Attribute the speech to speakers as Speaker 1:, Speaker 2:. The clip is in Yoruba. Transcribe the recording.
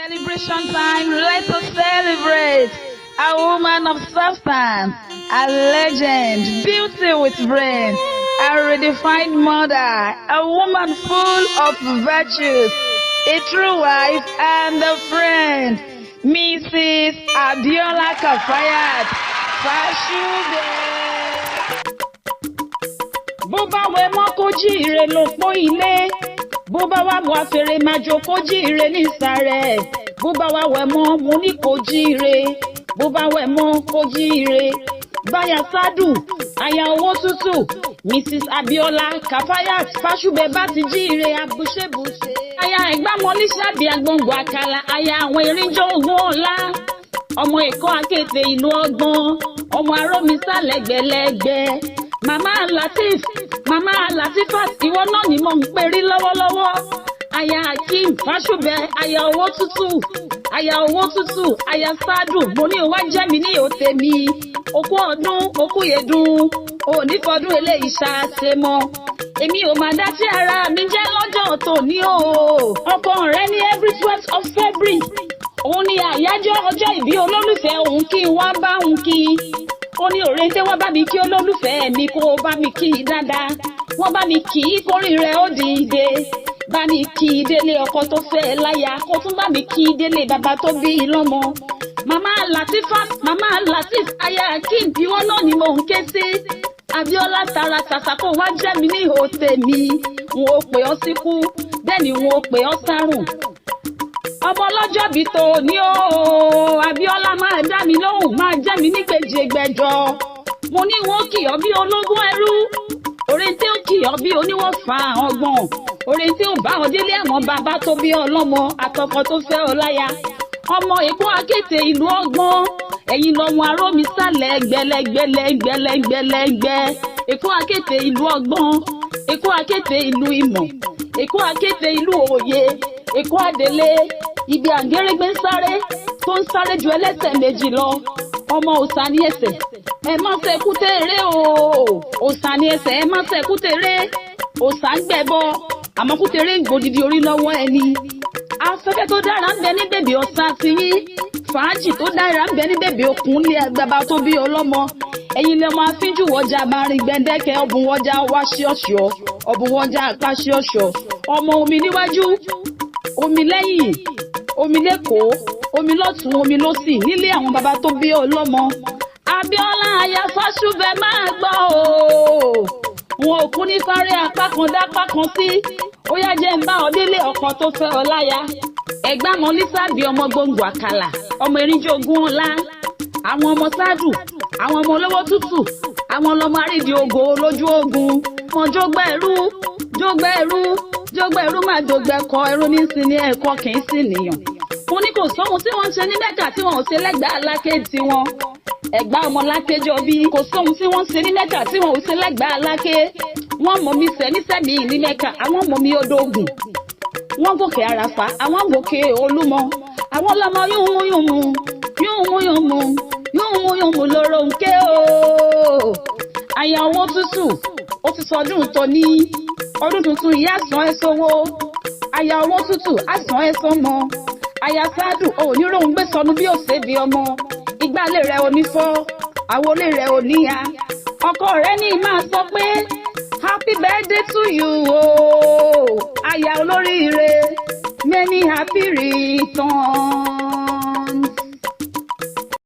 Speaker 1: Celebration time, let us celebrate a woman of substance, a legend, beauty with brain, a redefined mother, a woman full of virtues, a true wife and a friend, Mrs. Abiola Kafayat Fashube. Bó bá wẹ mọ́ kó jíire ló pọ́ ilé. Bó bá wá wá fèrè máa jó kó jíire nísàrẹ̀. Bó bá wá wẹ̀ mọ́ mo ní kó jíire. Bó bá wẹ̀ mọ́ kó jíire. Báyà Sádù, aya owó tútù. Mrs. Abiola Kafayat Fashube bá ti jíire abúṣebúṣe. Aya Egba mọ́lísàbí agbọ̀ngbọ̀ àkàlà. Aya àwọn erinjọ́ ogun ọ̀la. Ọmọ Èkó akéte ìlú ọgbọ́n. Ọmọ arómisá lẹ́gbẹ̀lẹ́gbẹ̀. Mama Latifat, ìwọ náà ni mo ń perí lọ́wọ́lọ́wọ́. Aya Akim Fashube, aya owó tútù, aya Sádù, mo ní wá jẹ́ mi ní òtè mi. Okú ọdún, okú yẹdùn, òní fọdún eléyìí ṣáṣe mọ́. Èmi ò máa dá tí ara mi jẹ́ lọ́jọ́ tòní o. Ọkọ rẹ ní every 12th of February. Òun ni àyájọ́ ọjọ́ ìbí olólùfẹ́ òun kí n wá bá òun kí. Ó ní Orente wá bá mi kí olólùfẹ́ mi kó bá mi kí dáadáa. Wọ́n bá mi kí kórìn rẹ̀ ó dìde. Bá mi kí délé ọkọ tó fẹ́ láya. Kó tún bá mi kí délé bàbá tó bí lọ́mọ. Mama Latif, aya Akim, ìwọ náà ni mò ń ké sí. Abiola tara tàṣà kó wá jẹ́ mi ní òtè mi. N ò pè ọ́ síkú, bẹ́ẹ̀ ni n ò pè ọ́ sárùn. Ọmọ ọlọ́jọ́ bí tó ní o, Abiola máa dá mi lóhùn, máa jẹ́ mi ní gbèjègbèjọ. Mo ní wọn kì ọ́ bí ológun ẹrú. Orente ó kì ọ́ bí oníwọ̀fà ọgbọ̀n. Orente ó bá ọ délé àwọn bàbá tó bí ọlọ́mọ àtọkọ tó fẹ́ ọ láya. Ọmọ Èkó akéte ìlú ọgbọ́n. Ẹ̀yin lọ́mọ arómisálẹ̀ gbẹlẹgbẹlẹgbẹlẹgbẹ. Èkó akéte ìlú ọgbọ́n. Èkó akéte ìlú ìmọ̀. Èkó akéte ìlú òye. Èkó adélé. Ibi àgérègbè ń sáré tó ń sáré ju ẹlẹ́sẹ̀ méjì lọ. Ọmọ òsà ní ẹsẹ̀ ẹ má ṣe kútèrè o. Òsà ní ẹsẹ̀ ẹ má ṣe kútèrè. Òsà ń gbẹ̀bọ àmọ́ kútèrè ń gbòdìdì orí lọ́wọ́ ẹni. Afẹ́fẹ́ tó dára ń bẹ ní bèbè ọ̀sà ti yín. Fàájì tó dára ń bẹ ní bèbè òkun lé agbábá tó bí ọlọ́mọ. Ẹ̀yin lè máa fíjú wọjà máa rìn gbẹ̀ndẹ́kẹ́ ọ̀bùn wọjà wá ṣíọ̀ṣọ̀ ọ̀bùn wọjà apá ṣíọ̀ṣọ̀. Ọmọ omi níwájú omi lẹ́yìn omi lẹ́kọ̀ọ́ omi lọ́tún omi lọ́sì nílé àwọn bàbá tó bí ọlọ́mọ. Abiola aya Fashube máa gbọ́ o. Wọn ò kú ní fárẹ́ apá kan dápá kan sí. Ó yá jẹ́ ń bá ọ délé ọkọ tó fẹ́ ọ láya. Egba mọ́lísàbí ọmọ gbòǹgbò àkàlà ọmọ erinjọ́ ogun ọ̀la. Àwọn ọmọ Sádù, àwọn ọmọ olówó tútù, àwọn ọlọ́mọ àrídìí ògo lójú ogun. Mo jógbẹ́rú máa jógbẹ́kọ ẹrú ní sí ní ẹ̀kọ́ kì í sì nìyàn. Mo ní kò sóhun tí wọ́n ń ṣe ní Mẹ́kà tí wọ́n ò ṣe lẹ́gbàá aláké tiwọn. Ẹ̀gbá ọmọ lákéjọ bí kò sóhun tí wọ́n ń ṣe ní Mẹ́kà tí wọ́n ò ṣe lẹ́gbàá aláké. Wọ́n mọ̀ mi sẹ́mi ní Mẹ́kà, àwọn mọ̀ mi odò Ògùn. Wọ́n gòkè Àràfá, àwọn gòkè Olúmọ. Àwọn lọmọ yúnmú lóró ń ké o. Aya owó tútù, ó ti sọdún tó ní. Ọdún tuntun ìyá sàn ẹ́ sówó. Aya owó tútù á sàn ẹ́ sọ́mọ. Aya Sádù oníròhùn gbé sọnù bí òṣè bí ọmọ. Ìgbálé rẹ̀ ò ní fọ́, àwọlé rẹ̀ ò ní ya. Ọkọ rẹ̀ ní máa sọ pé happy birthday to you o. Aya olóríire, many happy returns.